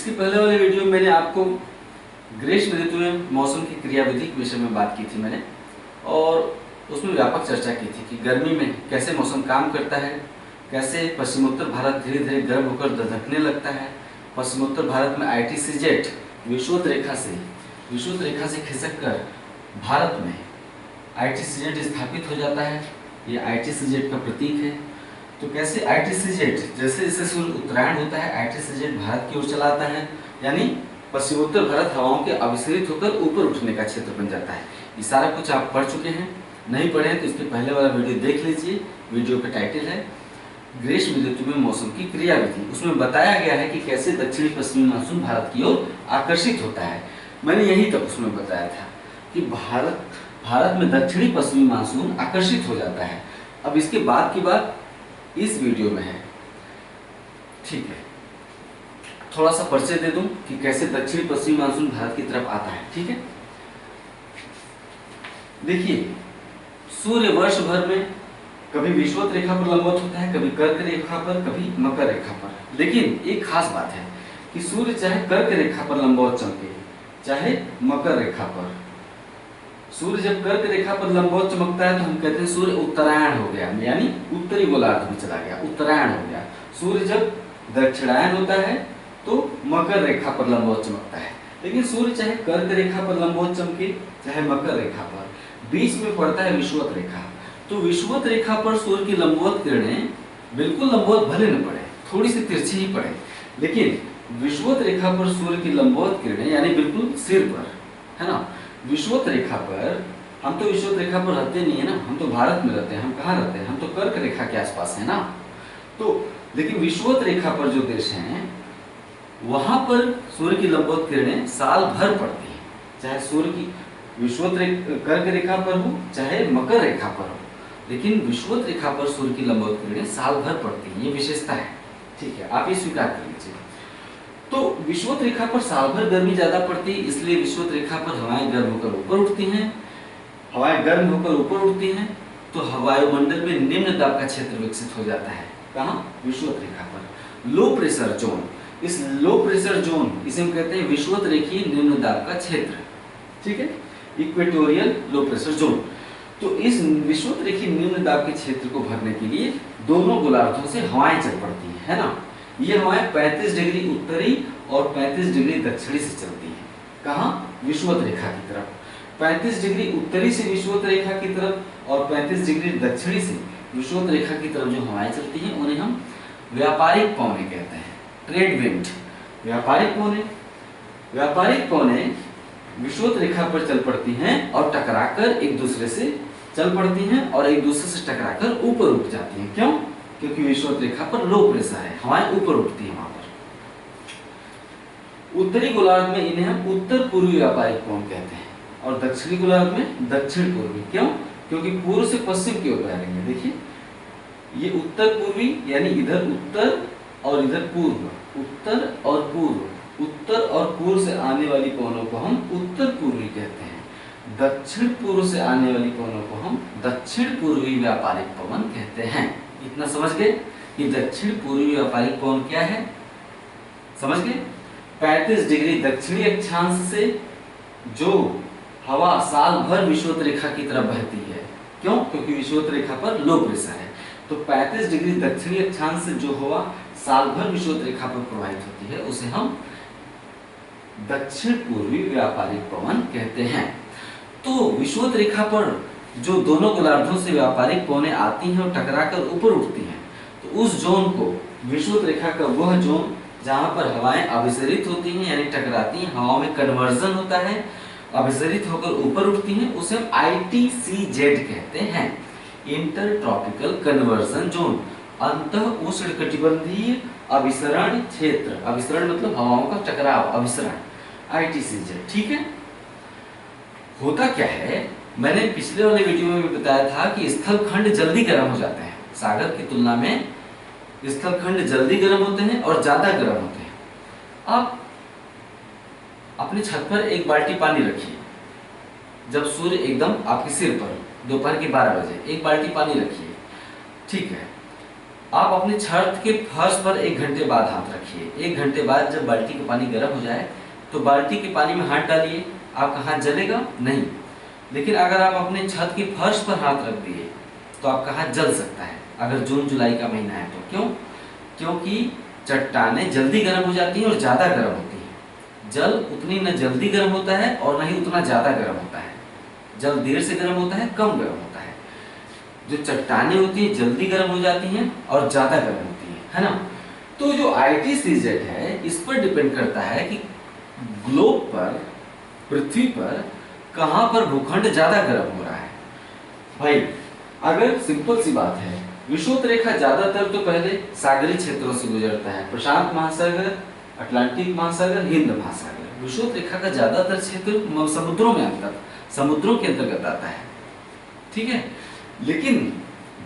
इसके पहले वाले वीडियो में मैंने आपको ग्रीष्म ऋतु में मौसम की क्रियाविधि के विषय में बात की थी मैंने, और उसमें व्यापक चर्चा की थी कि गर्मी में कैसे मौसम काम करता है, कैसे पश्चिमोत्तर भारत धीरे धीरे गर्म होकर धधकने लगता है। पश्चिमोत्तर भारत में ITCZ विषुवत रेखा से खिसक कर भारत में ITCZ स्थापित हो जाता है। ये ITCZ का प्रतीक है। तो कैसे ITCZ, जैसे जैसे सूर्य उत्तरायण होता है ITCZ भारत की ओर चला आता है, यानी पश्चिमोत्तर भारत हवाओं के अभिसरित होकर ऊपर उठने का क्षेत्र बन जाता है। ये सारा कुछ आप पढ़ चुके हैं, नहीं पढ़े तो इसके पहले वाला वीडियो देख लीजिए। वीडियो का टाइटल है ग्रीष्म ऋतु में मौसम की क्रियाविधि। उसमें बताया गया है कि कैसे दक्षिणी पश्चिमी मानसून भारत की ओर आकर्षित होता है। मैंने यही तक उसमें बताया था कि भारत में दक्षिणी पश्चिमी मानसून आकर्षित हो जाता है। अब इसके बाद की बात इस वीडियो में है, ठीक है। थोड़ा सा परिचय दे दूं कि कैसे दक्षिणी पश्चिमी मानसून भारत की तरफ आता है, ठीक है। देखिए, सूर्य वर्ष भर में कभी विषुवत रेखा पर लंबवत होता है, कभी कर्क रेखा पर, कभी मकर रेखा पर। लेकिन एक खास बात है कि सूर्य चाहे कर्क रेखा पर लंबवत चमके, चाहे मकर रेखा पर। सूर्य जब कर्क रेखा पर लंबवत चमकता है तो हम कहते हैं सूर्य उत्तरायण हो गया, यानी उत्तरी गोलार्ध में चला गया, उत्तरायण हो गया। सूर्य जब दक्षिणायन होता है तो मकर रेखा पर लंबवत चमकता है। लेकिन सूर्य चाहे कर्क रेखा पर लंबवत चमके, चाहे मकर रेखा पर, बीच में पड़ता है विषुवत रेखा। तो विषुवत रेखा पर सूर्य की लंबवत किरणें बिल्कुल लंबवत भले न पड़े, थोड़ी सी तिरछी ही पड़े, लेकिन विषुवत रेखा पर सूर्य की लंबवत किरणें यानी बिल्कुल सिर पर, है ना। विषुवत रेखा पर, हम तो विषुवत रेखा पर रहते नहीं है ना, हम तो भारत में रहते हैं। हम कहाँ रहते हैं? हम तो कर्क रेखा के आसपास है ना। तो लेकिन विषुवत रेखा पर जो देश हैं वहां पर सूर्य की लंबवत किरणें साल भर पड़ती हैं, चाहे सूर्य की विषुवत कर्क रेखा पर हो चाहे मकर रेखा पर हो, लेकिन विषुवत रेखा पर सूर्य की लंबवत किरणें साल भर पड़ती हैं। ये विशेषता है, ठीक है, आप ये स्वीकार कर लीजिए। तो विषुवत रेखा पर साल भर गर्मी ज्यादा पड़ती है, इसलिए विषुवत रेखा पर हवाएं गर्म होकर ऊपर उठती हैं। हवाएं गर्म होकर ऊपर उठती हैं तो वायुमंडल में निम्न दाब का क्षेत्र विकसित हो जाता है। कहाँ? विषुवत रेखा पर। लो प्रेशर जोन, इस लो प्रेशर जोन इसे हम कहते हैं विषुवत रेखीय निम्न दाब का क्षेत्र, ठीक है, इक्वेटोरियल लो प्रेशर जोन। तो इस विषुवत रेखीय निम्न दाब के क्षेत्र को भरने के लिए दोनों गोलार्धों से हवाएं चल पड़ती हैं, है ना। ये हवाएं 35 डिग्री उत्तरी और 35 डिग्री दक्षिणी से चलती हैं। कहाँ? विषुवत रेखा की तरफ। 35 डिग्री उत्तरी से विषुवत रेखा की तरफ और 35 डिग्री दक्षिणी से विषुवत रेखा की तरफ जो हवाएं चलती हैं उन्हें हम व्यापारिक पवनें कहते हैं, ट्रेड विंड। व्यापारिक पवनें विषुवत रेखा पर चल पड़ती हैं और टकराकर एक दूसरे से चल पड़ती हैं और एक दूसरे से टकराकर ऊपर उठ जाती हैं। क्यों? क्योंकि विषुवत रेखा पर लो प्रेशर है, हवाएं ऊपर उठती हैं वहां पर। उत्तरी गोलार्ध में इन्हें हम उत्तर पूर्वी व्यापारिक पवन कहते हैं और दक्षिणी गोलार्ध में दक्षिण पूर्वी। क्यों? क्योंकि पूर्व से पश्चिम की ओर बह रही है। देखिए, ये उत्तर पूर्वी यानी इधर उत्तर और इधर पूर्व, उत्तर और पूर्व, उत्तर और पूर्व से आने वाली पवनों को हम उत्तर पूर्वी कहते हैं। दक्षिण पूर्व से आने वाली पवनों को हम दक्षिण पूर्वी व्यापारिक पवन कहते हैं। इतना समझ गए कि दक्षिण पूर्वी व्यापारिक पवन क्या है? समझ गए? 35 डिग्री दक्षिणी अक्षांश से जो हवा साल भर विषुवत रेखा की तरफ बहती है। क्यों? क्योंकि विषुवत रेखा पर लो प्रेशर है। तो 35 डिग्री दक्षिणी अक्षांश से जो हवा साल भर विषुवत रेखा पर प्रवाहित होती है उसे हम दक्षिण पूर्वी व्यापारिक पवन कहते हैं। तो विषुवत रेखा पर जो दोनों गोलार्धों से व्यापारिक पवनें आती हैं और टकराकर ऊपर उठती हैं, तो उस जोन को, विषुवत रेखा का वह जोन जहां पर हवाएं अभिसरित होती हैं यानी टकराती हैं, हवाओं में कन्वर्जन होता है, अभिसरित होकर ऊपर उठती हैं, उसे हम ITCZ कहते हैं, इंटर ट्रॉपिकल कन्वर्जन जोन, अंतः उष्णकटिबंधीय अभिसरण क्षेत्र। अभिसरण मतलब हवाओं का टकराव, अभिसरण, ITCZ, ठीक है। होता क्या है, मैंने पिछले वाले वीडियो में भी बताया था कि स्थलखंड जल्दी गर्म हो जाते हैं। सागर की तुलना में स्थलखंड जल्दी गर्म होते हैं और ज्यादा गर्म होते हैं। आप अपने छत पर एक बाल्टी पानी रखिए, जब सूर्य एकदम आपके सिर पर, दोपहर के 12 बजे एक बाल्टी पानी रखिए, ठीक है। आप अपने छत के फर्श पर 1 घंटे बाद हाथ रखिए। 1 घंटे बाद जब बाल्टी का पानी गर्म हो जाए तो बाल्टी के पानी में हाथ डालिए। आपका हाथ जलेगा नहीं, लेकिन अगर आप अपने छत के फर्श पर हाथ रख दिए तो आपका हाथ जल सकता है, अगर जून जुलाई का महीना है तो। क्यों? क्योंकि चट्टानें जल्दी गर्म हो जाती हैं और ज़्यादा गर्म होती हैं। जल उतनी न जल्दी गर्म होता है और न ही उतना ज़्यादा गर्म होता है। जल देर से गर्म होता है, कम गर्म होता है। जो चट्टानें होती हैं जल्दी गर्म हो जाती हैं और ज़्यादा गर्म होती हैं, है ना। तो जो ITCZ है इस पर डिपेंड करता है कि ग्लोब पर, पृथ्वी पर कहाँ पर भूखंड ज़्यादा गर्म हो रहा है। भाई अगर सिंपल सी बात है, विषुवत रेखा ज्यादातर तो पहले सागरीय क्षेत्रों से गुजरता है, प्रशांत महासागर, अटलांटिक महासागर, हिंद महासागर। विषुवत रेखा का ज्यादातर क्षेत्र समुद्रों में समुद्रों के अंतर्गत आता है, ठीक है। लेकिन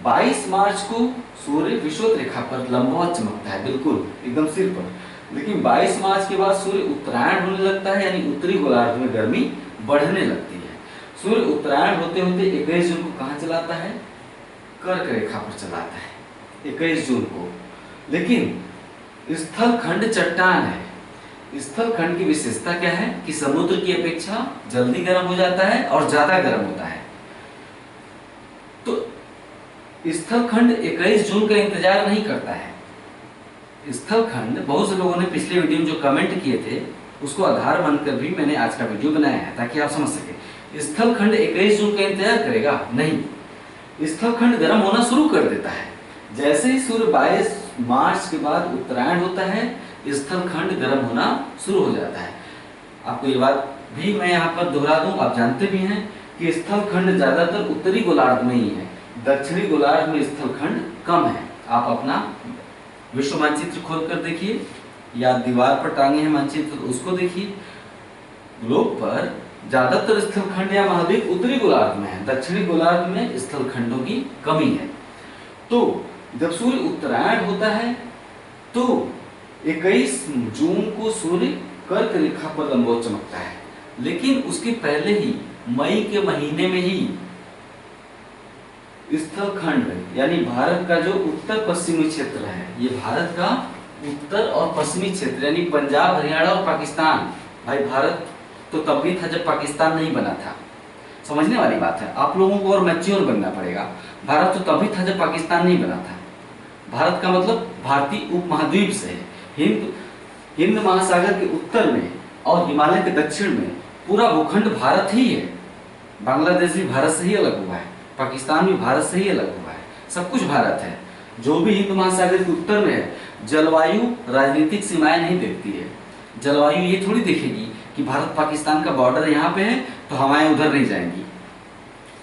22 मार्च को सूर्य विषुवत रेखा पर लंबवत चमकता है, बिल्कुल एकदम सिर पर। लेकिन 22 मार्च के बाद सूर्य उत्तरायण होने लगता है, यानी उत्तरी गोलार्ध में गर्मी बढ़ने लगती है। सूर्य उत्तरायण होते होते 21 जून को कहाँ चलाता है? कर्क रेखा पर चलाता है 21 जून को। लेकिन स्थल खंड चट्टान है। स्थल खंड की विशेषता क्या है कि समुद्र की अपेक्षा जल्दी गर्म हो जाता है और ज्यादा गर्म होता है। तो स्थल खंड 21 जून का इंतजार नहीं करता है। स्थल खंड, बहुत से लोगों ने पिछले वीडियो में जो कमेंट किए थे उसको आधार बनकर भी मैंने आज का वीडियो बनाया है ताकि आप समझ सके। स्थल खंड 21 जून का इंतजार करेगा नहीं, स्थल खंड गर्म होना शुरू कर देता है। जैसे ही सूर्य 22 मार्च के बाद उत्तरायण होता है, स्थल खंड गर्म होना शुरू हो जाता है। आपको ये बात भी मैं यहाँ पर दोहरा दूं, आप जानते भी हैं कि स्थल खंड ज्यादातर उत्तरी गोलार्ध में ही है, दक्षिणी गोलार्ध में स्थल खंड कम है। आप अपना विश्व मानचित्र खोल कर देखिए या दीवार पर टांगे हैं मानचित्र, उसको देखिए। ग्लोब पर ज्यादातर स्थल खंड या महाद्वीप उत्तरी गोलार्ध में है, दक्षिणी गोलार्ध में स्थल खंडों की कमी है। तो जब सूर्य उत्तरायण होता है तो 21 जून को सूर्य कर्क रेखा पर लंबवत चमकता है। लेकिन उसके पहले ही मई के महीने में ही स्थल खंड यानी भारत का जो उत्तर पश्चिमी क्षेत्र है, ये भारत का उत्तर और पश्चिमी क्षेत्र यानी पंजाब, हरियाणा और पाकिस्तान। भाई भारत तो तब भी था जब पाकिस्तान नहीं बना था, समझने वाली बात है। आप लोगों को और मैच्योर बनना पड़ेगा। भारत तो तभी था जब पाकिस्तान नहीं बना था। भारत का मतलब भारतीय उपमहाद्वीप से है। हिंद महासागर के उत्तर में और हिमालय के दक्षिण में पूरा भूखंड भारत ही है। बांग्लादेश भी भारत से ही अलग हुआ है, पाकिस्तान भी भारत से ही अलग हुआ है, सब कुछ भारत है। जो भी हिंद महासागर के उत्तर में है, जलवायु राजनीतिक सीमाएं नहीं देखती है। जलवायु ये थोड़ी देखेगी कि भारत पाकिस्तान का बॉर्डर यहाँ पे है तो हवाएं उधर नहीं जाएंगी।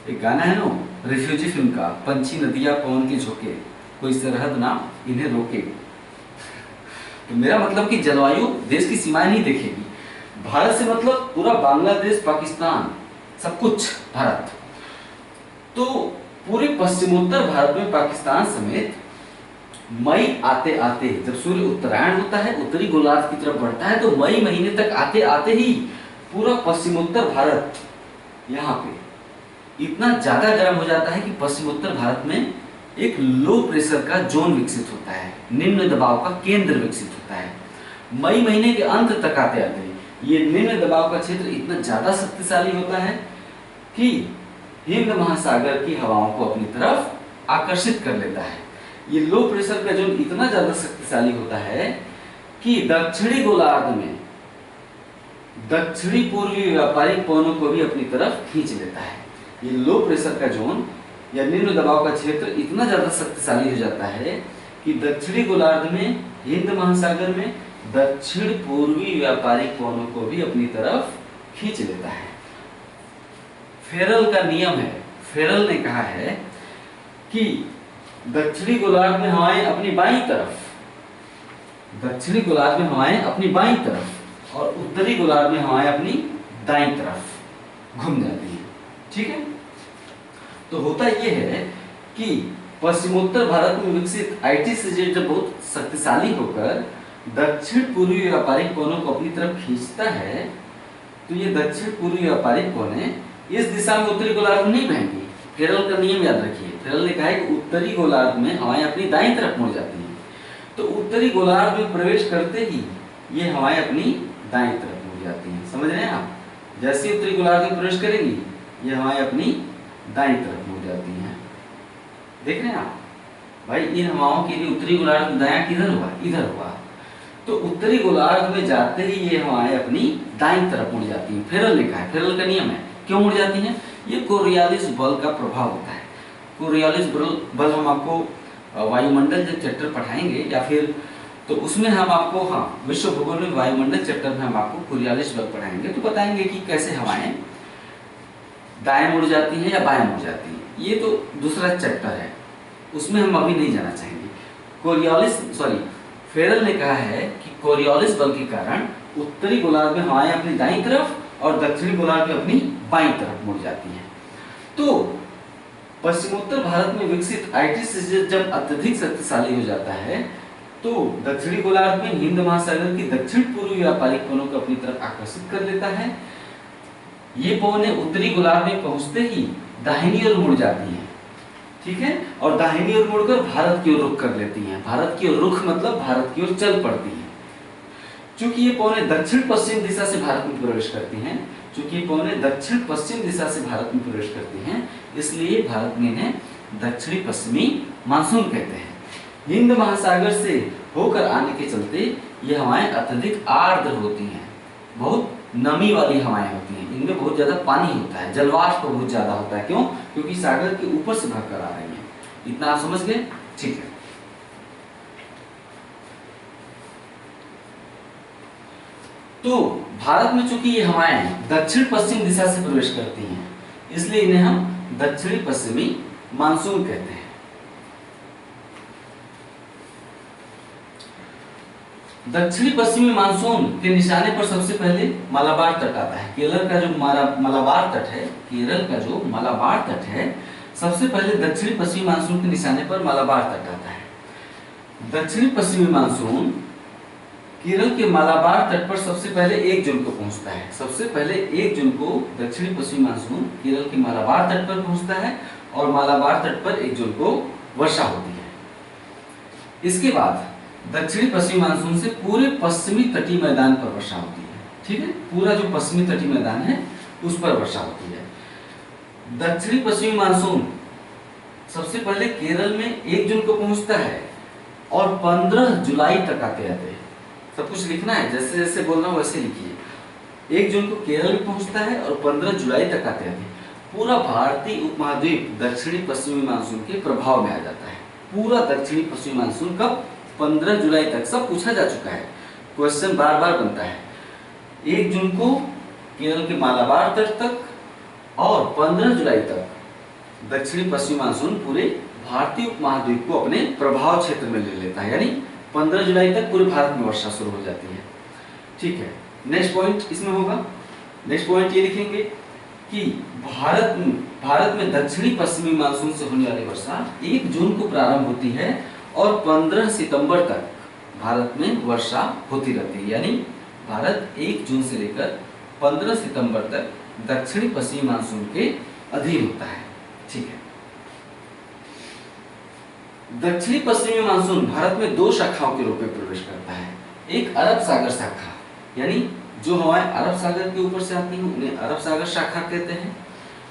एक गाना है ना रिफ्यूजी फिल्म का, पंछी नदियां पवन के झोंके, कोई सरहद ना इन्हें रोके। तो मेरा मतलब कि जलवायु देश की सीमाएं नहीं देखेगी। भारत से मतलब पूरा बांग्लादेश, पाकिस्तान, सब कुछ भारत। तो पूरे पश्चिमोत्तर भारत में पाकिस्तान समेत मई आते आते जब सूर्य उत्तरायण होता है, उत्तरी गोलार्ध की तरफ बढ़ता है, तो मई महीने तक आते आते ही पूरा पश्चिमोत्तर भारत यहाँ पे इतना ज्यादा गर्म हो जाता है कि पश्चिमोत्तर भारत में एक लो प्रेशर का जोन विकसित होता है, निम्न दबाव का केंद्र विकसित होता है। मई महीने के अंत तक आते आते ये निम्न दबाव का क्षेत्र इतना ज्यादा शक्तिशाली होता है कि हिंद महासागर की हवाओं को अपनी तरफ आकर्षित कर लेता है। ये लो प्रेशर का जोन इतना ज्यादा शक्तिशाली होता है कि दक्षिणी गोलार्ध में दक्षिणी पूर्वी व्यापारिक पवनों को भी अपनी तरफ खींच लेता है। ये लो प्रेशर का जोन या निम्न दबाव का क्षेत्र इतना ज्यादा शक्तिशाली हो जाता है कि दक्षिणी गोलार्ध में, हिंद महासागर में दक्षिण पूर्वी व्यापारिक पवनों को भी अपनी तरफ खींच लेता है। फेरल का नियम है, फेरल ने कहा है कि दक्षिणी गोलार्ध में हवाएं अपनी बाईं तरफ, दक्षिणी गोलार्ध में हवाएं अपनी बाईं तरफ और उत्तरी गोलार्ध में हवाएं अपनी दाईं तरफ घूम जाती हैं। ठीक है, तो होता यह है कि पश्चिमोत्तर भारत में विकसित ITCZ जब बहुत शक्तिशाली होकर दक्षिण पूर्वी व्यापारिक कोनों को अपनी तरफ खींचता है, तो ये दक्षिण पूर्वी व्यापारिक कोने इस दिशा में उत्तरी गोलार्ध में नहीं बहेंगी। केरल का नियम याद रखिए, फेरल ने कहा है कि उत्तरी गोलार्ध में हवाएं अपनी दाईं तरफ मुड़ जाती हैं। तो उत्तरी गोलार्ध में प्रवेश करते ही ये हवाएं अपनी दाईं तरफ मुड़ जाती हैं। समझ रहे हैं आप? जैसे उत्तरी गोलार्ध में प्रवेश करेंगी ये हवाएं अपनी दाईं तरफ मुड़ जाती हैं। देख रहे हैं आप भाई, इन हवाओं के लिए उत्तरी गोलार्ध में दायां किधर हुआ? इधर हुआ। तो उत्तरी गोलार्ध में जाते ही ये हवाएं अपनी दाईं तरफ मुड़ जाती हैं। फेरल ने कहा है, फेरल का नियम है। क्यों मुड़ जाती हैं? ये कोरियालिस बल का प्रभाव होता है। कोरियालिस बल हम आपको वायुमंडल जब चैप्टर पढ़ाएंगे या फिर तो उसमें हम आपको विश्व भूगोल में वायुमंडल चैप्टर में हम आपको कोरियालिस बल पढ़ाएंगे, तो बताएंगे कि कैसे हवाएं दाएं मुड़ जाती हैं या बाएं मुड़ जाती हैं। ये तो दूसरा चैप्टर है, उसमें हम अभी नहीं जाना चाहेंगे। फेरल ने कहा है कि कोरियोलिस बल के कारण उत्तरी गोलार्ध में हवाएं अपनी दाईं तरफ और दक्षिणी गोलार्ध में अपनी बाईं तरफ मुड़ जाती हैं। तो पश्चिमोत्तर भारत में विकसित आईटी सिस्टम जब अत्यधिक शक्तिशाली हो जाता है तो दक्षिणी गोलार्ध में हिंद महासागर की दक्षिण पूर्वी व्यापारिक पवनों को अपनी तरफ आकर्षित कर लेता है। ये पवनें उत्तरी गोलार्ध में पहुंचते ही दाहिनी ओर मुड़ जाती हैं, ठीक है, और दाहिनी ओर मुड़कर भारत की ओर रुख कर लेती हैं। भारत की ओर रुख मतलब भारत की ओर चल पड़ती हैं। चूंकि ये पवनें दक्षिण पश्चिम दिशा से भारत में प्रवेश करती हैं, इसलिए भारत में इन्हें दक्षिणी पश्चिमी मानसून कहते हैं। हिंद महासागर से होकर आने के चलते ये हवाएं अत्यधिक आर्द्र होती हैं, बहुत नमी वाली हवाएं होती हैं, इनमें बहुत ज्यादा पानी होता है, जलवाष्प बहुत ज्यादा होता है। क्यों? क्योंकि सागर के ऊपर से बहकर आ रही हैं। इतना आप समझ गए? ठीक है। तो भारत में चूंकि ये हवाएं दक्षिण पश्चिम दिशा से प्रवेश करती हैं, इसलिए इन्हें हम दक्षिणी पश्चिमी मानसून कहते हैं। दक्षिणी पश्चिमी मानसून के निशाने पर सबसे पहले मालाबार तट आता है। केरल का जो मालाबार तट है, सबसे पहले दक्षिणी पश्चिमी मानसून के निशाने पर मालाबार तट आता है। दक्षिणी पश्चिमी मानसून केरल के मालाबार तट पर सबसे पहले 1 जून को पहुंचता है। सबसे पहले 1 जून को दक्षिणी पश्चिमी मानसून केरल के मालाबार तट पर पहुंचता है और मालाबार तट पर 1 जून को वर्षा होती है। इसके बाद दक्षिणी पश्चिमी मानसून से पूरे पश्चिमी तटीय मैदान पर वर्षा होती है, ठीक है, पूरा जो पश्चिमी तटीय मैदान है उस पर वर्षा होती है। दक्षिणी पश्चिमी मानसून सबसे पहले केरल में 1 जून को पहुंचता है और 15 जुलाई तक आते आते हैं। सब कुछ लिखना है, जैसे जैसे बोल रहा हूं वैसे लिखिए। 1 जून को केरल में पहुंचता है और 15 जुलाई तक आते आते पूरा भारतीय उपमहाद्वीप दक्षिणी पश्चिमी मानसून के प्रभाव में आ जाता है। पूरा दक्षिणी पश्चिमी मानसून कब? 15 जुलाई तक। सब पूछा जा चुका है, क्वेश्चन बार बार बनता है। 1 जून को केरल के मालाबार तट तक और 15 जुलाई तक दक्षिणी पश्चिमी मानसून पूरे भारतीय उपमहाद्वीप को अपने प्रभाव क्षेत्र में ले लेता है, यानी 15 जुलाई तक पूरे भारत में वर्षा शुरू हो जाती है। ठीक है, नेक्स्ट पॉइंट इसमें होगा। नेक्स्ट पॉइंट ये लिखेंगे कि भारत में दक्षिणी पश्चिमी मानसून से होने वाली वर्षा 1 जून को प्रारंभ होती है और 15 सितंबर तक भारत में वर्षा होती रहती है, यानी भारत 1 जून से लेकर 15 सितंबर तक दक्षिणी पश्चिमी मानसून के अधीन होता है। ठीक है, दक्षिणी पश्चिमी मानसून भारत में 2 शाखाओं के रूप में प्रवेश करता है। एक अरब सागर शाखा, यानी जो हवाएं अरब सागर के ऊपर से आती हैं उन्हें अरब सागर शाखा कहते हैं,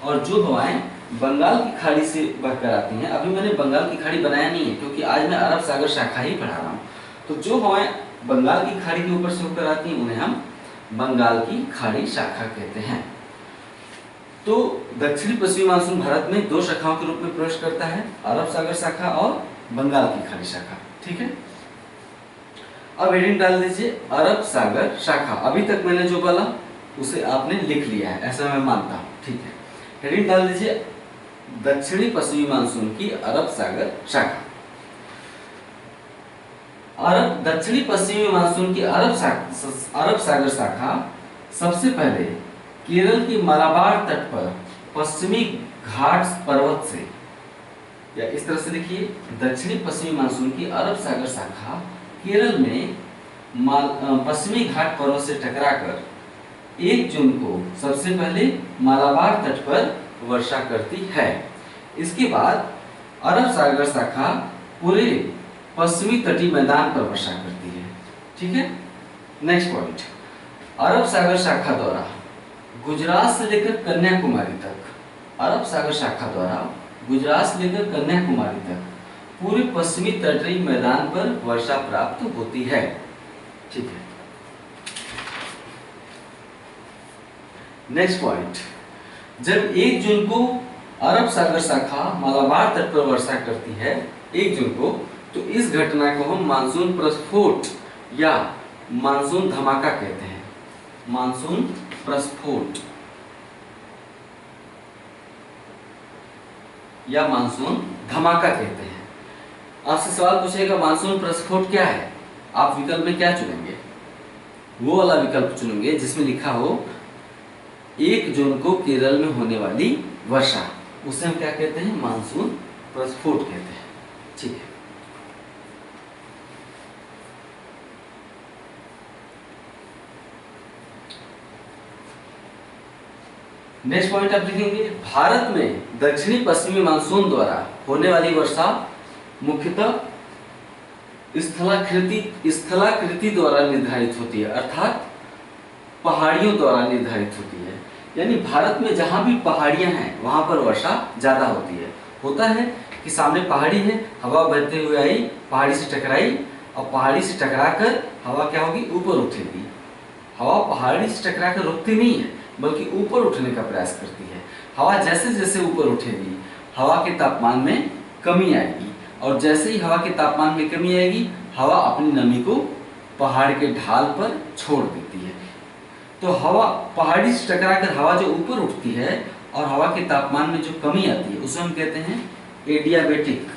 और जो हवाएं बंगाल की खाड़ी से बहकर आती हैं, अभी मैंने बंगाल की खाड़ी बनाया नहीं है क्योंकि आज मैं अरब सागर शाखा ही पढ़ा रहा हूँ, तो जो हवाएं बंगाल की खाड़ी के ऊपर से होकर आती हैं उन्हें हम बंगाल की खाड़ी शाखा कहते हैं। तो दक्षिणी पश्चिमी मानसून भारत में 2 शाखाओं के रूप में प्रवेश करता है, अरब सागर शाखा और बंगाल की खाड़ी शाखा। ठीक है, अब हेडिंग डाल दीजिए अरब सागर शाखा। अभी तक मैंने जो बोला उसे आपने लिख लिया है, ऐसा मैं मानता हूँ। ठीक है, हेडिंग डाल दीजिए दक्षिणी पश्चिमी मानसून की अरब सागर शाखा। दक्षिणी पश्चिमी मानसून की अरब सागर शाखा सबसे पहले केरल की मालाबार तट पर पश्चिमी घाट पर्वत से, या इस तरह से देखिए, दक्षिणी पश्चिमी मानसून की अरब सागर शाखा केरल में पश्चिमी घाट पर्वत से टकराकर 1 जून को सबसे पहले मालाबार तट पर वर्षा करती है। इसके बाद अरब सागर शाखा पूरे पश्चिमी तटीय मैदान पर वर्षा करती है। ठीक है, नेक्स्ट पॉइंट, अरब सागर शाखा द्वारा गुजरात से लेकर कन्याकुमारी तक, अरब सागर शाखा द्वारा गुजरात से लेकर कन्याकुमारी तक पूरे पश्चिमी तटीय मैदान पर वर्षा प्राप्त होती है। ठीक है, नेक्स्ट पॉइंट, जब 1 जून को अरब सागर शाखा मालाबार तट पर वर्षा करती है 1 जून को, तो इस घटना को हम मानसून प्रस्फोट या मानसून धमाका कहते हैं। मानसून प्रस्फोट या मानसून धमाका कहते हैं। आपसे सवाल पूछेगा मानसून प्रस्फोट क्या है, आप विकल्प में क्या चुनेंगे? वो वाला विकल्प चुनेंगे जिसमें लिखा हो 1 जून को केरल में होने वाली वर्षा, उसे हम क्या कहते हैं? मानसून प्रस्फोट कहते हैं। ठीक है, नेक्स्ट पॉइंट आप लिखेंगे, भारत में दक्षिणी पश्चिमी मानसून द्वारा होने वाली वर्षा मुख्यतः स्थलाकृति द्वारा निर्धारित होती है, अर्थात पहाड़ियों द्वारा निर्धारित होती है। यानी भारत में जहां भी पहाड़ियां हैं वहां पर वर्षा ज्यादा होती है। होता है कि सामने पहाड़ी है, हवा बहते हुए आई, पहाड़ी से टकराई, और पहाड़ी से टकराकर हवा क्या होगी? ऊपर उठेगी। हवा पहाड़ी से टकराकर रुकती नहीं है, बल्कि ऊपर उठने का प्रयास करती है। हवा जैसे जैसे ऊपर उठेगी, हवा के तापमान में कमी आएगी, और जैसे ही हवा के तापमान में कमी आएगी, हवा अपनी नमी को पहाड़ के ढाल पर छोड़ देती है। तो हवा पहाड़ी से टकराकर हवा जो ऊपर उठती है और हवा के तापमान में जो कमी आती है, उसे हम कहते हैं एडियाबेटिक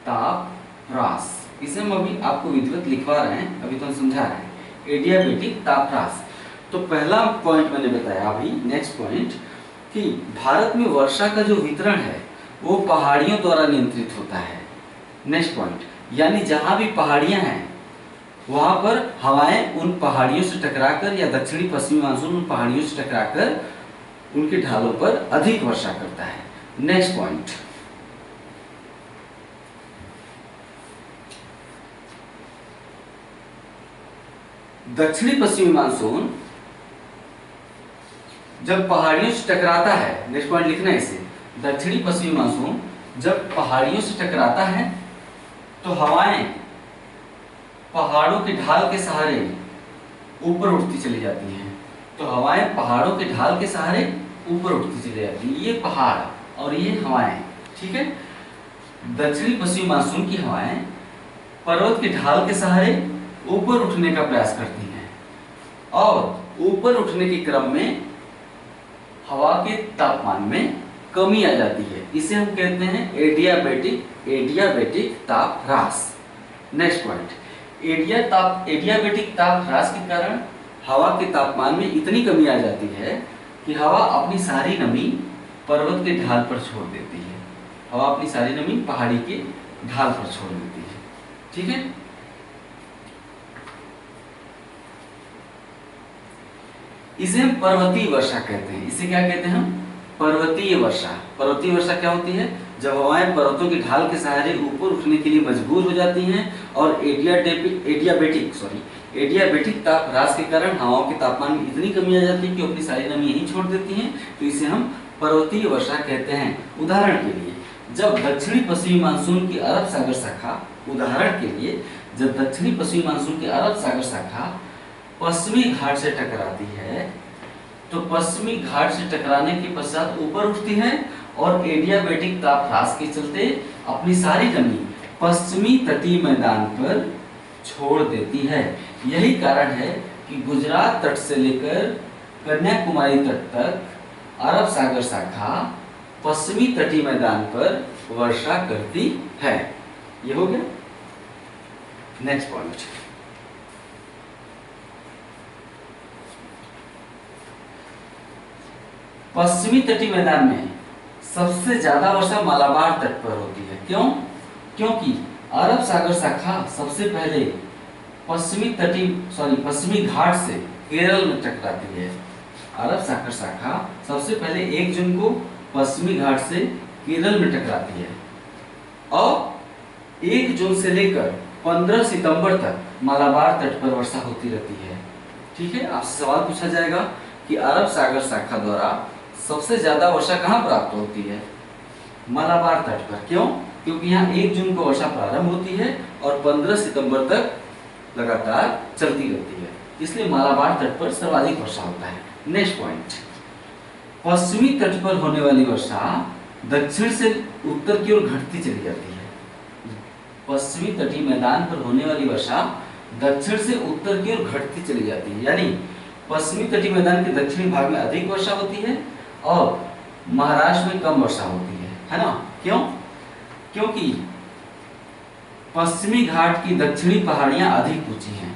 ताप ह्रास। इसे हम अभी आपको विधिवत लिखवा रहे हैं, अभी तो हम समझा रहे हैं। एडियाबेटिक ताप ह्रास। तो पहला पॉइंट मैंने बताया अभी, नेक्स्ट पॉइंट, कि भारत में वर्षा का जो वितरण है वो पहाड़ियों द्वारा नियंत्रित होता है। नेक्स्ट पॉइंट, यानी जहां भी पहाड़ियां हैं वहां पर हवाएं उन पहाड़ियों से टकराकर, या दक्षिणी पश्चिमी मानसून उन पहाड़ियों से टकराकर उनके ढालों पर अधिक वर्षा करता है। नेक्स्ट पॉइंट, दक्षिणी पश्चिमी मानसून जब पहाड़ियों से टकराता है, नेक्स्ट पॉइंट लिखना है इसे, दक्षिणी पश्चिमी मानसून जब पहाड़ियों से टकराता है तो हवाएं पहाड़ों के ढाल के सहारे ऊपर उठती चली जाती हैं। तो हवाएं पहाड़ों के ढाल के सहारे ऊपर उठती चली जाती हैं। ये पहाड़ और ये हवाएं, ठीक है। दक्षिणी पश्चिमी मानसून की हवाएं पर्वत के ढाल के सहारे ऊपर उठने का प्रयास करती हैं, और ऊपर उठने के क्रम में हवा के तापमान में कमी आ जाती है। इसे हम कहते हैं एडियाबेटिक ताप ह्रास। नेक्स्ट पॉइंट, एडियाबेटिक ताप ह्रास के कारण हवा के तापमान में इतनी कमी आ जाती है कि हवा अपनी सारी नमी पर्वत के ढाल पर छोड़ देती है। हवा अपनी सारी नमी पहाड़ी के ढाल पर छोड़ देती है, ठीक है। इसे हम पर्वतीय वर्षा कहते हैं। इसे क्या कहते हैं हम? पर्वतीय वर्षा। पर्वतीय वर्षा क्या होती है? जब हवाएं पर्वतों की ढाल के सहारे ऊपर उठने के लिए मजबूर हो जाती हैं और एडियाबेटिक ताप ह्रास के कारण हवाओं के तापमान में इतनी कमी आ जाती है कि अपनी सारी नमी यहीं छोड़ देती हैं, तो इसे हम पर्वतीय वर्षा कहते हैं। उदाहरण के लिए, जब दक्षिणी पश्चिमी मानसून की अरब सागर शाखा, उदाहरण के लिए जब दक्षिणी पश्चिमी मानसून की अरब सागर शाखा पश्चिमी घाट से टकराती है, तो पश्चिमी घाट से टकराने के पश्चात ऊपर उठती है और एडियाबेटिक ताप ह्रास के चलते अपनी सारी नमी पश्चिमी तटीय मैदान पर छोड़ देती है। यही कारण है कि गुजरात तट से लेकर कन्याकुमारी तट तक अरब सागर शाखा पश्चिमी तटीय मैदान पर वर्षा करती है। ये हो गया। नेक्स्ट पॉइंट, पश्चिमी तटीय मैदान में सबसे ज्यादा वर्षा मालाबार तट पर होती है। क्यों? क्योंकि अरब सागर शाखा सबसे पहले पश्चिमी घाट से केरल में टकराती है। अरब सागर शाखा सबसे पहले 1 जून को पश्चिमी घाट से केरल में टकराती है और 1 जून से लेकर 15 सितंबर तक मालाबार तट पर वर्षा होती रहती है। ठीक है, आपसे सवाल पूछा जाएगा कि अरब सागर शाखा द्वारा सबसे ज्यादा वर्षा कहाँ प्राप्त होती है? मालाबार तट पर। क्यों? क्योंकि यहाँ 1 जून को वर्षा प्रारंभ होती है और 15 सितंबर तक लगातार चलती रहती है, इसलिए मालाबार तट पर सर्वाधिक वर्षा होता है। नेक्स्ट पॉइंट, पश्चिमी तट पर होने वाली वर्षा दक्षिण से उत्तर की ओर घटती चली जाती है। पश्चिमी तटीय मैदान पर होने वाली वर्षा दक्षिण से उत्तर की ओर घटती चली जाती है, यानी पश्चिमी तटीय मैदान के दक्षिणी भाग में अधिक वर्षा होती है और महाराष्ट्र में कम वर्षा होती है ना? क्यों? क्योंकि पश्चिमी घाट की दक्षिणी पहाड़ियां अधिक ऊंची हैं।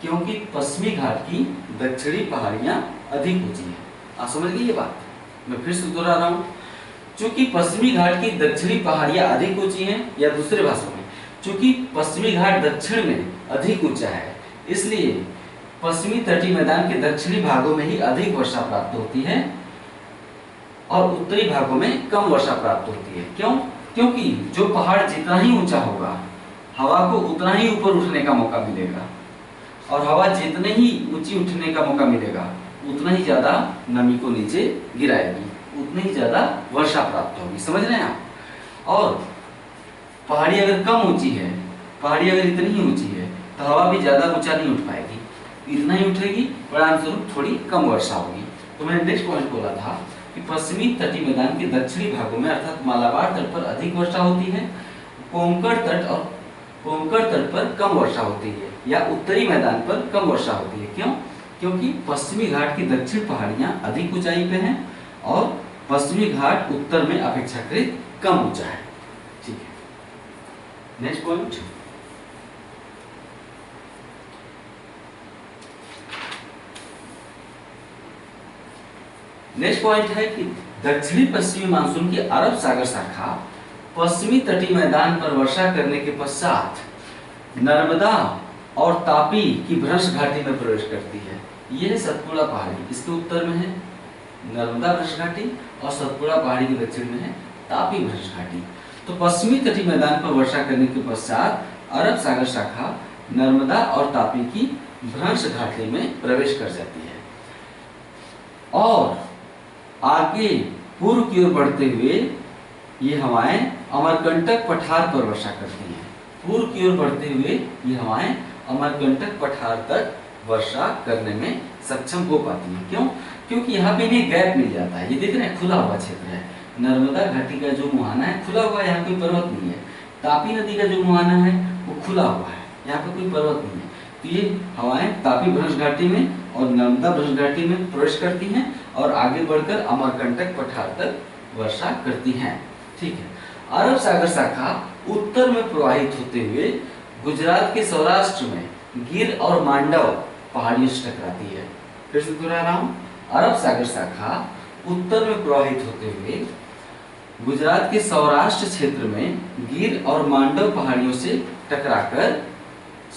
क्योंकि पश्चिमी घाट की दक्षिणी पहाड़ियां अधिक ऊंची हैं। आप समझ गए ये बात? मैं फिर से दोहरा रहा हूं, चूंकि पश्चिमी घाट की दक्षिणी पहाड़ियां अधिक ऊंची हैं, या दूसरे भाषा में चूंकि पश्चिमी घाट दक्षिण में अधिक ऊंचा है, इसलिए पश्चिमी तटीय मैदान के दक्षिणी भागों में ही अधिक वर्षा प्राप्त होती है और उत्तरी भागों में कम वर्षा प्राप्त होती है। क्यों? क्योंकि जो पहाड़ जितना ही ऊंचा होगा, हवा को उतना ही ऊपर उठने का मौका मिलेगा, और हवा जितने ही ऊंची उठने का मौका मिलेगा उतना ही ज्यादा नमी को नीचे गिराएगी, उतनी ही ज्यादा वर्षा प्राप्त होगी। समझ रहे हैं आप? और पहाड़ी अगर कम ऊंची है, पहाड़ी अगर इतनी ही ऊंची है, तो हवा भी ज्यादा ऊंचा नहीं उठ पाएगी, इतना ही उठेगी, परिणामस्वरूप थोड़ी कम वर्षा होगी। तो मैंने नेक्स्ट पॉइंट बोला था कि पश्चिमी तटीय मैदान के दक्षिणी भागों में अर्थात मालाबार तट पर अधिक वर्षा होती है, कोंकण तट पर कम वर्षा होती है, या उत्तरी मैदान पर कम वर्षा होती है। क्यों? क्योंकि पश्चिमी घाट की दक्षिण पहाड़ियां अधिक ऊंचाई पे हैं और पश्चिमी घाट उत्तर में अपेक्षाकृत कम ऊंचा है। ठीक है, नेक्स्ट पॉइंट, नेक्स्ट पॉइंट है कि दक्षिणी पश्चिमी मानसून की अरब सागर शाखा पश्चिमी तटीय मैदान पर वर्षा करने के पश्चात नर्मदा और तापी की भ्रंश घाटी में प्रवेश करती है। यह सतपुड़ा पहाड़ी इसके उत्तर में है नर्मदा भ्रंश घाटी, और सतपुड़ा पहाड़ी के दक्षिण में है तापी भ्रंश घाटी। तो पश्चिमी तटीय मैदान पर वर्षा करने के पश्चात अरब सागर शाखा नर्मदा और तापी की भ्रंश घाटी में प्रवेश कर जाती है और आगे पूर्व की ओर बढ़ते हुए ये हवाएं अमरकंटक पठार पर वर्षा करती हैं। पूर्व की ओर बढ़ते हुए ये हवाएं अमरकंटक पठार तक वर्षा करने में सक्षम हो पाती हैं। क्यों? क्योंकि यहाँ पे इन्हें गैप मिल जाता है। ये देख रहे हैं, खुला हुआ क्षेत्र है। नर्मदा घाटी का जो मुहाना है खुला हुआ है, यहाँ कोई पर्वत नहीं है। तापी नदी का जो मुहाना है वो खुला हुआ है, यहाँ पे कोई पर्वत नहीं है। तो ये हवाएं तापी भ्रंश घाटी में और नर्मदा भ्रंश घाटी में प्रवेश करती हैं और आगे बढ़कर अमरकंटक पठार तक वर्षा करती हैं। ठीक है, अरब सागर शाखा उत्तर में प्रवाहित होते हुए गुजरात के सौराष्ट्र में गिर और मांडव पहाड़ियों से टकराती है। फिर से दोहरा रहा हूँ, अरब सागर शाखा उत्तर में प्रवाहित होते हुए गुजरात के सौराष्ट्र क्षेत्र में गिर और मांडव पहाड़ियों से टकराकर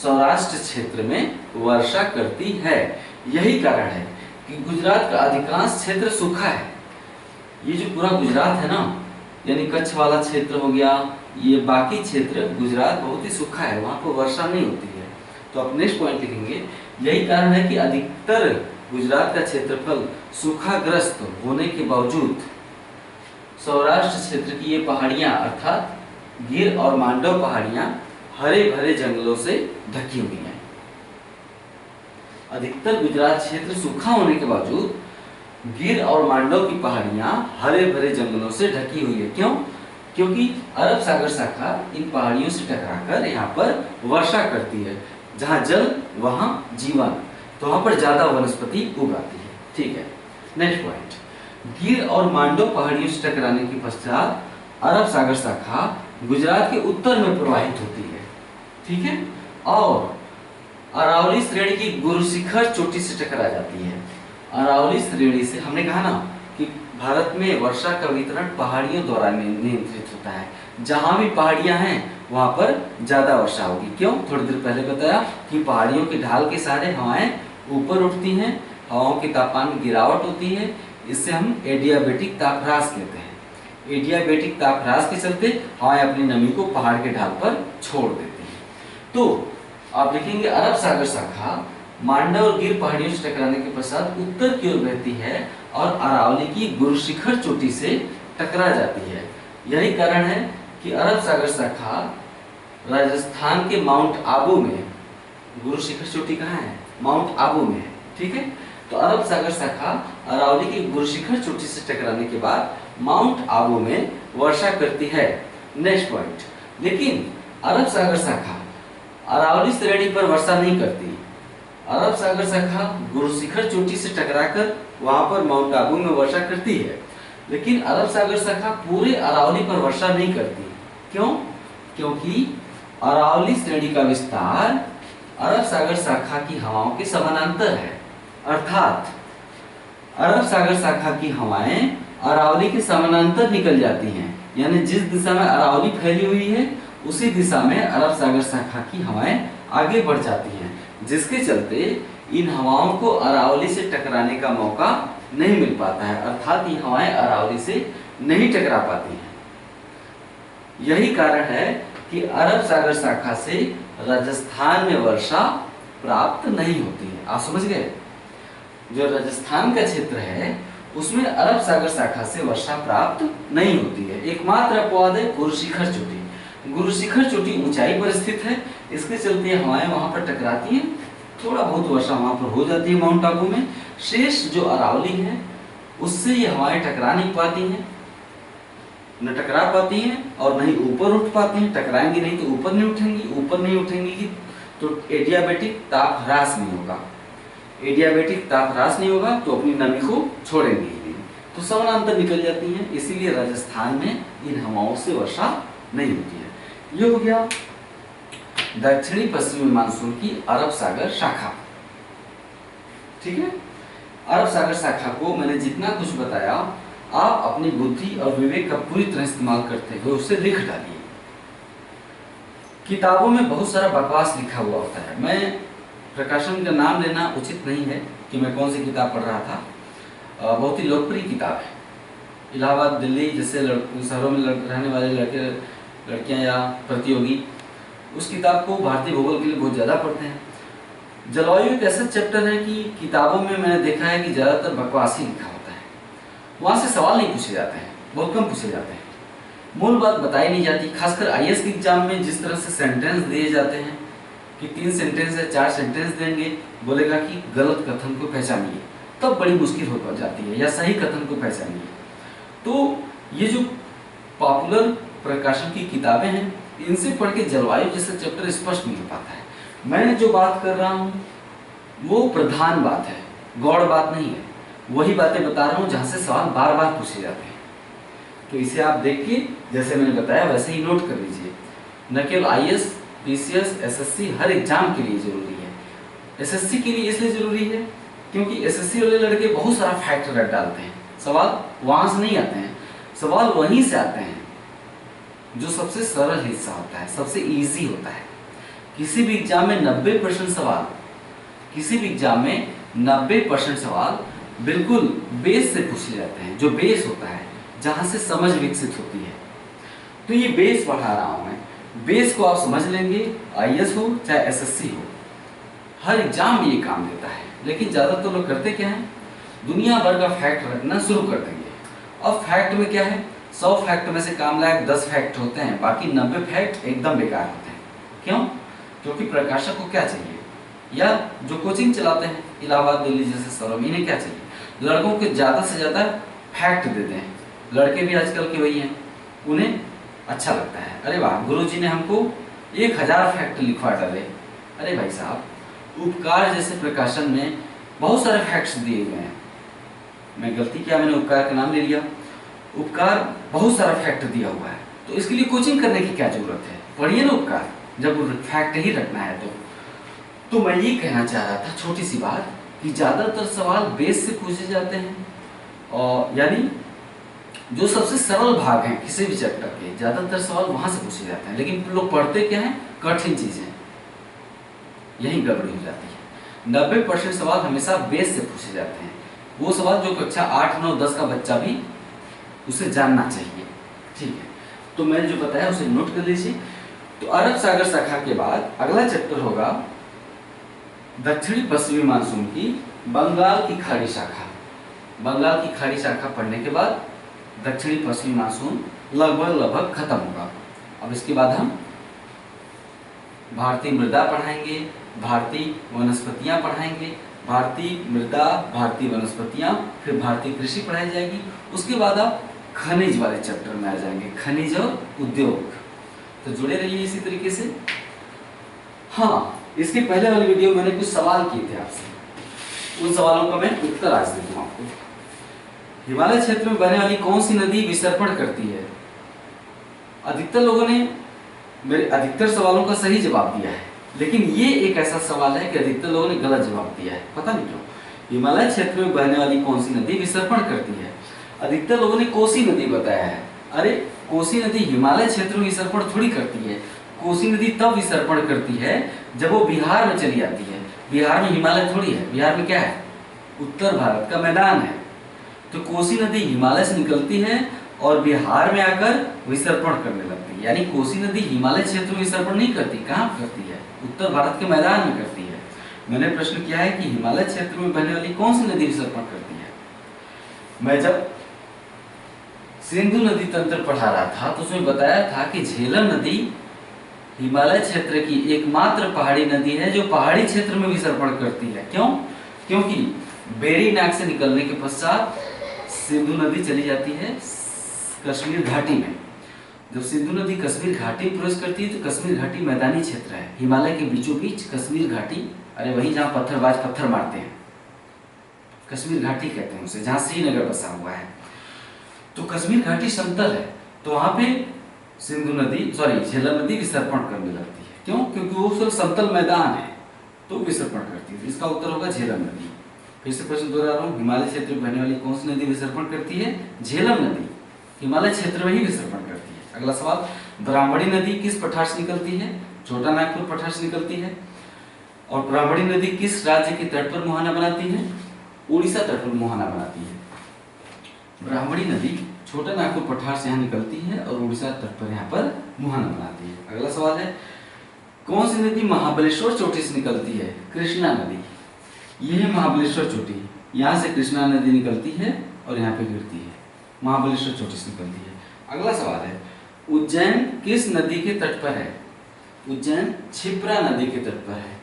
सौराष्ट्र क्षेत्र में वर्षा करती है। यही कारण है कि गुजरात का अधिकांश क्षेत्र सूखा है। ये जो पूरा गुजरात है ना, यानी कच्छ वाला क्षेत्र हो गया, ये बाकी क्षेत्र गुजरात बहुत ही सूखा है, वहां पर वर्षा नहीं होती है। तो आप नेक्स्ट पॉइंट लिखेंगे, यही कारण है कि अधिकतर गुजरात का क्षेत्रफल सूखाग्रस्त होने के बावजूद सौराष्ट्र क्षेत्र की ये पहाड़ियां अर्थात गिर और मांडव पहाड़ियां हरे भरे जंगलों से ढकी हुई हैं। अधिकतर गुजरात क्षेत्र सूखा होने के बावजूद गिर और मांडव की पहाड़ियां हरे भरे जंगलों से ढकी हुई है। क्यों? क्योंकि अरब सागर शाखा इन पहाड़ियों से टकराकर यहाँ पर वर्षा करती है। जहाँ जल वहाँ जीवन, तो वहाँ पर ज्यादा वनस्पति उगाती है। ठीक है, नेक्स्ट पॉइंट, गिर और मांडव पहाड़ियों से टकराने के पश्चात अरब सागर शाखा गुजरात के उत्तर में प्रवाहित होती है। ठीक है, और अरावली श्रेणी की गुरुशिखर चोटी से टकरा जाती है। अरावली श्रेणी से हमने कहा ना कि भारत में वर्षा का वितरण पहाड़ियों द्वारा नियंत्रित होता है। जहां भी पहाड़ियां हैं वहां पर ज्यादा वर्षा होगी। क्यों? थोड़ी देर पहले बताया कि पहाड़ियों के ढाल के सहारे हवाएं ऊपर उठती हैं, हवाओं के तापमान में गिरावट होती है, इससे हम एडियाबेटिक ताप ह्रास कहते हैं। एडियाबेटिक ताप ह्रास के चलते हवाएं अपनी नमी को पहाड़ के ढाल पर छोड़ देती हैं। तो आप लिखेंगे अरब सागर शाखा मांडव और गिर पहाड़ियों से टकराने के पश्चात उत्तर की ओर बहती है और अरावली की गुरु शिखर चोटी से टकरा जाती है। यही कारण है कि अरब सागर शाखा राजस्थान के माउंट आबू में, गुरु शिखर चोटी कहाँ है? माउंट आबू में है, ठीक है। तो अरब सागर शाखा अरावली की गुरु शिखर चोटी से टकराने के बाद माउंट आबू में वर्षा करती है। नेक्स्ट पॉइंट, लेकिन अरब सागर शाखा अरावली श्रेणी पर वर्षा नहीं करती। अरब सागर शाखा गुरु शिखर चोटी से टकराकर वहां पर माउंट आबू में वर्षा करती है, लेकिन अरब सागर शाखा पूरे अरावली पर वर्षा नहीं करती। क्यों? क्योंकि अरावली श्रेणी का विस्तार अरब सागर शाखा की हवाओं के समानांतर है, अर्थात अरब सागर शाखा की हवाएं अरावली के समानांतर निकल जाती हैं, यानी जिस दिशा में अरावली फैली हुई है उसी दिशा में अरब सागर शाखा की हवाएं आगे बढ़ जाती हैं, जिसके चलते इन हवाओं को अरावली से टकराने का मौका नहीं मिल पाता है, अर्थात ये हवाएं अरावली से नहीं टकरा पाती हैं। यही कारण है कि अरब सागर शाखा से राजस्थान में वर्षा प्राप्त नहीं होती है। आप समझ गए? जो राजस्थान का क्षेत्र है उसमें अरब सागर शाखा से वर्षा प्राप्त नहीं होती है। एकमात्र अपवाद है गुरु शिखर चोटी। गुरु शिखर चोटी ऊंचाई पर स्थित है, इसके चलते हवाएं वहां पर टकराती हैं, थोड़ा बहुत वर्षा वहां पर हो जाती है माउंट आबू में। शेष जो अरावली है उससे ये हवाएं टकरा नहीं पाती हैं, न टकरा पाती हैं और न ही ऊपर उठ पाती हैं। टकराएंगी नहीं तो ऊपर नहीं उठेंगी, ऊपर नहीं उठेंगी तो एडियाबेटिक ताप ह्रास नहीं होगा। एडियाबेटिक ताप ह्रास नहीं होगा तो अपनी नमी को छोड़ेंगी नहीं, तो समानांतर निकल जाती हैं। इसीलिए राजस्थान में इन हवाओं से वर्षा नहीं होती है। ये हो गया दक्षिणी पश्चिमी मानसून की अरब सागर शाखा, ठीक है। अरब सागर शाखा को मैंने जितना कुछ बताया आप अपनी बुद्धि और विवेक का पूरी तरह इस्तेमाल करते हुए उसे लिख डालिए। किताबों में बहुत सारा बकवास लिखा हुआ होता है। मैं प्रकाशन का नाम लेना उचित नहीं है कि मैं कौन सी किताब पढ़ रहा था। बहुत ही लोकप्रिय किताब है। इलाहाबाद, दिल्ली जैसे शहरों में रहने वाले लड़के लड़कियां या प्रतियोगी उस किताब को भारतीय भूगोल के लिए बहुत ज़्यादा पढ़ते हैं। जलवायु एक ऐसा चैप्टर है कि किताबों में मैंने देखा है कि ज़्यादातर बकवास ही लिखा होता है। वहाँ से सवाल नहीं पूछे जाते हैं, बहुत कम पूछे जाते हैं, मूल बात बताई नहीं जाती। खासकर आईएएस के एग्जाम में जिस तरह से सेंटेंस दिए जाते हैं कि 3 सेंटेंस है 4 सेंटेंस देंगे, बोलेगा कि गलत कथन को पहचानिए, तब बड़ी मुश्किल हो जाती है, या सही कथन को पहचानिए। तो ये जो पॉपुलर प्रकाशन की किताबें हैं इनसे पढ़ के जलवायु जैसा चैप्टर स्पष्ट नहीं हो पाता है। मैं जो बात कर रहा हूँ वो प्रधान बात है, गौड़ बात नहीं है। वही बातें बता रहा हूँ जहाँ से सवाल बार बार पूछे जाते हैं। तो इसे आप देखिए, जैसे मैंने बताया वैसे ही नोट कर लीजिए। न केवल आईएएस, पीसीएस, एसएससी हर एग्जाम के लिए जरूरी है। एसएससी के लिए इसलिए जरूरी है क्योंकि एसएससी वाले लड़के बहुत सारा फैक्ट रट डालते हैं। सवाल वहां से नहीं आते हैं, सवाल वहीं से आते हैं जो सबसे सरल हिस्सा होता है, सबसे इजी होता है। किसी भी एग्जाम में 90% सवाल, किसी भी एग्जाम में 90% सवाल बिल्कुल बेस से पूछे जाते हैं, जो बेस होता है जहां से समझ विकसित होती है। तो ये बेस पढ़ा रहा हूं मैं। बेस को आप समझ लेंगे, आईएएस हो चाहे एसएससी हो, हर एग्जाम में ये काम देता है। लेकिन ज्यादातर लोग करते क्या है, दुनिया भर का फैक्ट रखना शुरू कर देंगे। अब फैक्ट में क्या है, 100 फैक्ट में से काम लायक 10 फैक्ट होते हैं, बाकी 90 फैक्ट एकदम बेकार होते हैं। क्यों? क्योंकि प्रकाशक को क्या चाहिए, या जो कोचिंग चलाते हैं इलाहाबाद, दिल्ली जैसे शहरों में, इन्हें क्या चाहिए, लड़कों को ज़्यादा से ज़्यादा फैक्ट देते हैं। लड़के भी आजकल के वही हैं, उन्हें अच्छा लगता है, अरे वाह गुरुजी ने हमको 1000 फैक्ट लिखवा डाले। अरे भाई साहब, उपकार जैसे प्रकाशन में बहुत सारे फैक्ट्स दिए हुए हैं। मैं गलती किया, मैंने उपकार का नाम ले लिया। उपकार बहुत सारा फैक्ट दिया हुआ है, तो इसके लिए कोचिंग करने की क्या जरूरत है, पढ़िए ना उपकार, जब फैक्ट ही रखना है तो मैं ये कहना चाह रहा था, छोटी सी बात, कि ज़्यादातर सवाल बेस से पूछे जाते हैं, और यानी जो सबसे सरल भाग हैं किसी भी चैप्टर के, ज़्यादातर सवाल वहाँ से पूछे जाते हैं। लेकिन लोग पढ़ते क्या हैं, कठिन चीज़ें, यही गड़बड़ी हो जाती है। 90% सवाल हमेशा बेस से पूछे जाते हैं, वो सवाल जो कक्षा 8, 9, 10 का बच्चा भी उसे जानना चाहिए। ठीक है, तो मैंने जो बताया उसे नोट कर लीजिए। तो अरब सागर शाखा के बाद अगला चैप्टर होगा दक्षिणी पश्चिमी मानसून की बंगाल की खाड़ी शाखा। बंगाल की खाड़ी शाखा पढ़ने के बाद दक्षिणी पश्चिमी मानसून लगभग खत्म होगा। अब इसके बाद हम भारतीय मृदा पढ़ाएंगे, भारतीय वनस्पतियां पढ़ाएंगे, भारतीय मृदा, भारतीय वनस्पतियां, फिर भारतीय कृषि पढ़ाई जाएगी। उसके बाद आप खनिज वाले चैप्टर में आ जाएंगे, खनिज और उद्योग। तो जुड़े रहिए इसी तरीके से। हाँ, इसके पहले वाली वीडियो में मैंने कुछ सवाल किए थे आपसे, उन सवालों का मैं उत्तर आज दे दूं आपको। हिमालय क्षेत्र में बहने वाली कौन सी नदी विसर्पण करती है? अधिकतर लोगों ने मेरे अधिकतर सवालों का सही जवाब दिया है, लेकिन ये एक ऐसा सवाल है कि अधिकतर लोगों ने गलत जवाब दिया है, पता नहीं क्यों। हिमालय क्षेत्र में बहने वाली कौन सी नदी विसर्पण करती है? अधिकतर लोगों ने कोसी नदी बताया है। अरे कोसी नदी हिमालय क्षेत्र में विसर्पण थोड़ी करती है। कोसी नदी तब विसर्पण करती है जब वो बिहार में चली जाती है। बिहार में हिमालय थोड़ी है, बिहार में क्या है? उत्तर भारत का मैदान है। तो कोसी नदी हिमालय से निकलती है और बिहार में आकर विसर्पण करने लगती है। यानी कोसी नदी हिमालय क्षेत्र में विसर्पण नहीं करती, कहाँ करती है? उत्तर भारत के मैदान में करती है। मैंने प्रश्न किया है कि हिमालय क्षेत्र में बहने वाली कौन सी नदी विसर्पण करती है। मैं जब सिंधु नदी तंत्र पढ़ा रहा था तो उसमें बताया था कि झेलम नदी हिमालय क्षेत्र की एकमात्र पहाड़ी नदी है जो पहाड़ी क्षेत्र में विसर्पण करती है। क्यों? क्योंकि बेरी नाग से निकलने के पश्चात सिंधु नदी चली जाती है कश्मीर घाटी में। जब सिंधु नदी कश्मीर घाटी में प्रवेश करती है तो कश्मीर घाटी मैदानी क्षेत्र है, हिमालय के बीचों बीच कश्मीर घाटी, अरे वही जहाँ पत्थरबाज पत्थर मारते हैं, कश्मीर घाटी कहते हैं उसे, जहाँ श्रीनगर बसा हुआ है। तो कश्मीर घाटी समतल है, तो वहां पे झेलम नदी विसर्पण करने लगती है। क्यों? क्योंकि वो सिर्फ समतल मैदान है, तो विसर्पण करती है। इसका उत्तर होगा झेलम नदी। फिर से प्रश्न दोहरा रहा हूँ, हिमालय क्षेत्र में बहने वाली कौन सी नदी विसर्पण करती है? झेलम नदी हिमालय क्षेत्र में ही विसर्पण करती है। अगला सवाल, ब्राह्मणी नदी किस पठार से निकलती है? छोटा नागपुर पठार से निकलती है। और ब्राह्मणी नदी किस राज्य के तट पर मुहाना बनाती है? उड़ीसा तट पर मुहाना बनाती है। ब्राह्मणी नदी छोटा नागपुर पठार से यहाँ निकलती है और उड़ीसा तट पर यहाँ पर मुहाना बनाती है। अगला सवाल है, कौन सी नदी महाबलेश्वर चोटी से निकलती है? कृष्णा नदी। ये है महाबलेश्वर चोटी, यहाँ से कृष्णा नदी निकलती है और यहाँ पे गिरती है, महाबलेश्वर चोटी से निकलती है। अगला सवाल है, उज्जैन किस नदी के तट पर है? उज्जैन क्षिप्रा नदी के तट पर है।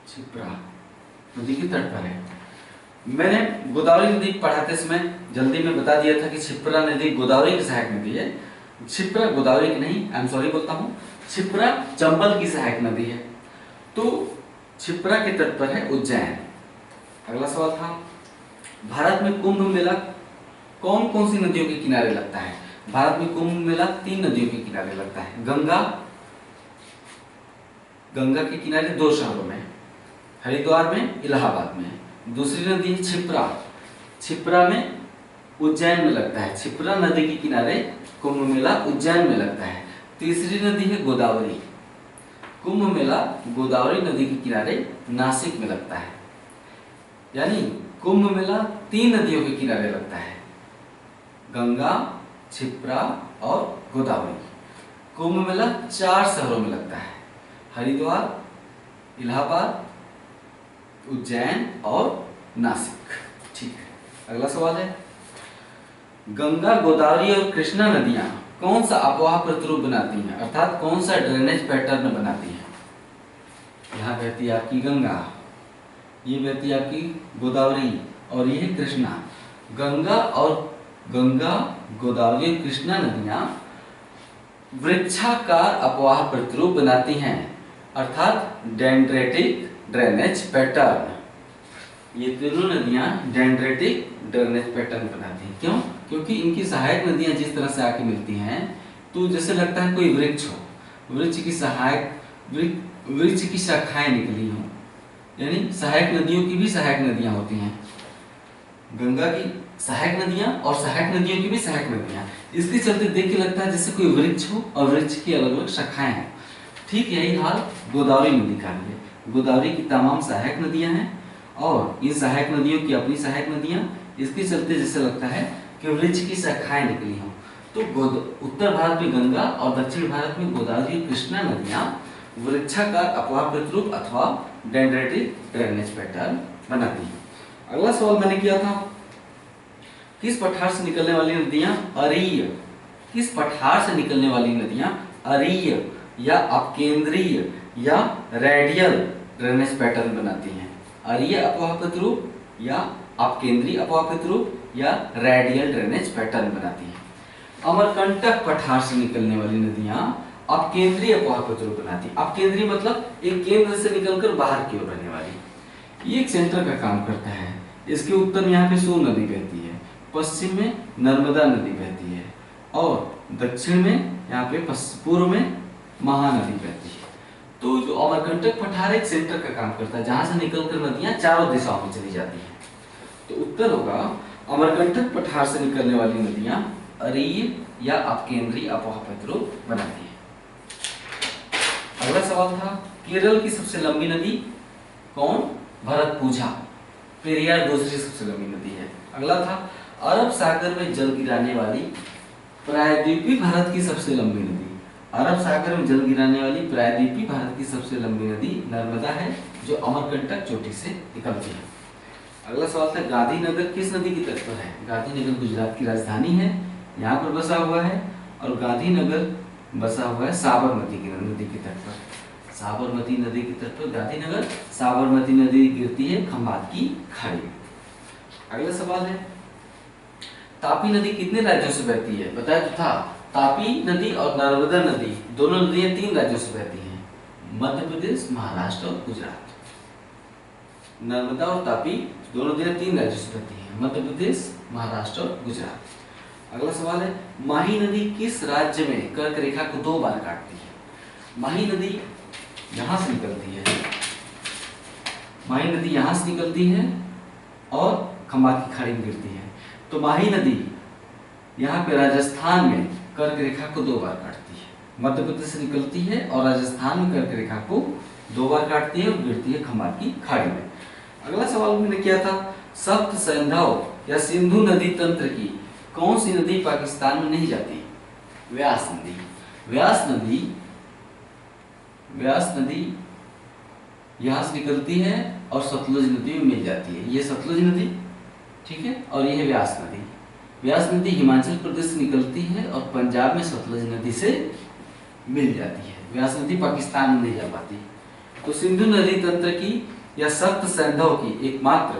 क्षिप्रा नदी के तट पर है। मैंने गोदावरी नदी पढ़ाते समय जल्दी में बता दिया था कि क्षिप्रा नदी गोदावरी की सहायक नदी है। क्षिप्रा गोदावरी की नहीं, आई एम सॉरी बोलता हूँ, क्षिप्रा चंबल की सहायक नदी है। तो क्षिप्रा के तट पर है उज्जैन। अगला सवाल था, भारत में कुंभ मेला कौन कौन सी नदियों के किनारे लगता है? भारत में कुंभ मेला 3 नदियों के किनारे लगता है। गंगा के किनारे 2 शहरों में, हरिद्वार में, इलाहाबाद में। दूसरी नदी है क्षिप्रा, क्षिप्रा में उज्जैन में लगता है। क्षिप्रा नदी के किनारे कुंभ मेला उज्जैन में लगता है। तीसरी नदी है गोदावरी, कुंभ मेला गोदावरी नदी के किनारे नासिक में लगता है। यानी कुंभ मेला 3 नदियों के किनारे लगता है, गंगा, क्षिप्रा और गोदावरी। कुंभ मेला 4 शहरों में लगता है, हरिद्वार, इलाहाबाद, उज्जैन और नासिक। ठीक है, अगला सवाल है, गंगा, गोदावरी और कृष्णा नदियां कौन सा अपवाह प्रतिरूप बनाती हैं, अर्थात कौन सा ड्रेनेज पैटर्न बनाती हैं? यहाँ बहती है आपकी गंगा, ये बहती है आपकी गोदावरी और ये है कृष्णा। गंगा, गोदावरी और कृष्णा नदियां वृक्षाकार अपवाह प्रतिरूप बनाती हैं, अर्थात डेंड्रेटिक ड्रेनेज पैटर्न। ये तीनों नदियां डेंड्रेटिक ड्रेनेज पैटर्न बनाती हैं। क्यों? क्योंकि इनकी सहायक नदियां जिस तरह से आके मिलती हैं तो जैसे लगता है कोई वृक्ष हो, वृक्ष की शाखाएं निकली हो, यानी सहायक नदियों की भी सहायक नदियां होती हैं। गंगा की सहायक नदियां और सहायक नदियों की भी सहायक नदियां, इसके चलते देख के लगता है जैसे कोई वृक्ष हो और वृक्ष की अलग अलग शाखाएं हैं। ठीक यही हाल गोदावरी नदी का भी है। गोदावरी की तमाम सहायक नदियां हैं और इन सहायक नदियों की अपनी सहायक नदियां, इसके चलते जैसे लगता है कि वृक्ष की शाखाएं निकली हों। तो उत्तर भारत में गंगा और दक्षिण भारत में गोदावरी और कृष्णा नदियां वृक्षाकार अपवाह प्रतिरूप अथवा डेंड्रेटिक ड्रेनेज पैटर्न बनाती हैं। अगला सवाल मैंने किया था, किस पठार से निकलने वाली नदियां अरीय, किस पठार से निकलने वाली नदियां अरीय या अपकेंद्रीय या रेडियल ड्रेनेज पैटर्न बनाती हैं? अरीय अपवाह प्रतिरूप या अपकेंद्रीय अपवाह प्रतिरूप या रेडियल ड्रेनेज पैटर्न बनाती हैं। अमरकंटक पठार से निकलने वाली नदियां अपकेंद्रीय अपवाह प्रतिरूप बनाती हैं। अपकेंद्रीय मतलब एक केंद्र से निकलकर बाहर की ओर रहने वाली। ये एक सेंटर का काम करता है। इसके उत्तर में यहाँ पे सोन नदी बहती है, पश्चिम में नर्मदा नदी बहती है और दक्षिण में यहाँ पे पूर्व में महानदी बहती है। तो जो अमरकंटक पठार एक सेंटर का काम करता है, जहां से निकलकर नदियां चारों दिशाओं में चली जाती हैं। तो उत्तर होगा अमरकंटक पठार से निकलने वाली नदियां अरीय या अपकेंद्रीय अपवाह प्रतिरूप बनाती हैं। अगला सवाल था, केरल की सबसे लंबी नदी कौन? भरतपुझा। पेरियार दूसरी सबसे लंबी नदी है। अगला था, अरब सागर में जल गिराने वाली प्रायद्वीपीय भारत की सबसे लंबी नदी। अरब सागर में जल गिराने वाली प्रायद्वीपीय भारत की सबसे लंबी नदी नर्मदा है, जो अमरकंटक चोटी से निकलती है। अगला सवाल था, गांधीनगर किस नदी के तट पर है? गांधीनगर गुजरात की राजधानी है, यहाँ पर बसा हुआ है और गांधीनगर बसा हुआ है साबरमती की नदी के तट पर। साबरमती नदी के तट पर गांधीनगर, साबरमती नदी गिरती है खंभात की खाड़ी में। अगला सवाल है, तापी नदी कितने राज्यों से बहती है? बताया तो था, तापी नदी और नर्मदा नदी दोनों नदियां 3 राज्यों से बहती हैं, मध्य प्रदेश, महाराष्ट्र और गुजरात। नर्मदा और तापी दोनों नदियां 3 राज्यों से बहती हैं, मध्य प्रदेश, महाराष्ट्र और गुजरात। अगला सवाल है, माही नदी किस राज्य में कर्क रेखा को 2 बार काटती है? माही नदी यहां से निकलती है, माही नदी यहां से निकलती है और खंभात की खाड़ी में गिरती है। तो माही नदी यहाँ पे राजस्थान में कर्क रेखा को 2 बार काटती है, मध्य प्रदेश से निकलती है और राजस्थान में कर्क रेखा को 2 बार काटती है और गिरती है खंभात की खाड़ी में। अगला सवाल मैंने किया था, सप्त सैंधव या सिंधु नदी तंत्र की कौन सी नदी पाकिस्तान में नहीं जाती? व्यास नदी। व्यास नदी यहाँ से निकलती है और सतलुज नदी में मिल जाती है। ये सतलुज नदी, ठीक है, और ये है व्यास नदी। व्यास नदी हिमाचल प्रदेश से निकलती है और पंजाब में सतलुज नदी से मिल जाती है। व्यास नदी पाकिस्तान में नहीं जा पाती। तो सिंधु नदी तंत्र की या सप्त सैंधव की एकमात्र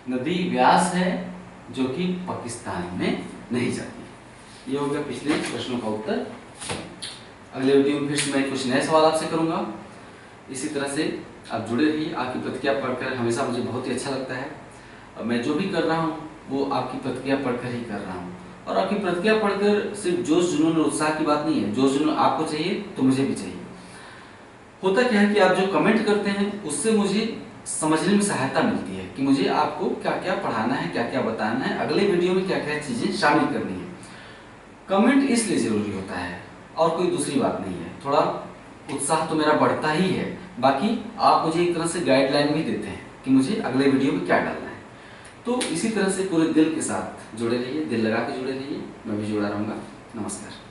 नदी व्यास है, जो कि पाकिस्तान में नहीं जाती। ये हो गया पिछले प्रश्नों का उत्तर। अगले वीडियो में फिर से मैं कुछ नए सवाल आपसे करूंगा। इसी तरह से आप जुड़े रहिए। आपकी प्रतिक्रिया पढ़कर हमेशा मुझे बहुत ही अच्छा लगता है और मैं जो भी कर रहा हूँ वो आपकी प्रतिक्रिया पढ़कर ही कर रहा हूँ। और आपकी प्रतिक्रिया पढ़कर सिर्फ जोश जुनून और उत्साह की बात नहीं है, जोश जुनून आपको चाहिए तो मुझे भी चाहिए। होता क्या है कि आप जो कमेंट करते हैं उससे मुझे समझने में सहायता मिलती है कि मुझे आपको क्या क्या पढ़ाना है, क्या क्या बताना है, अगले वीडियो में क्या क्या चीजें शामिल करनी है। कमेंट इसलिए जरूरी होता है और कोई दूसरी बात नहीं है। थोड़ा उत्साह तो मेरा बढ़ता ही है, बाकी आप मुझे एक तरह से गाइडलाइन भी देते हैं कि मुझे अगले वीडियो में क्या डालना है। तो इसी तरह से पूरे दिल के साथ जुड़े रहिए, दिल लगा के जुड़े रहिए। मैं भी जुड़ा रहूंगा। नमस्कार।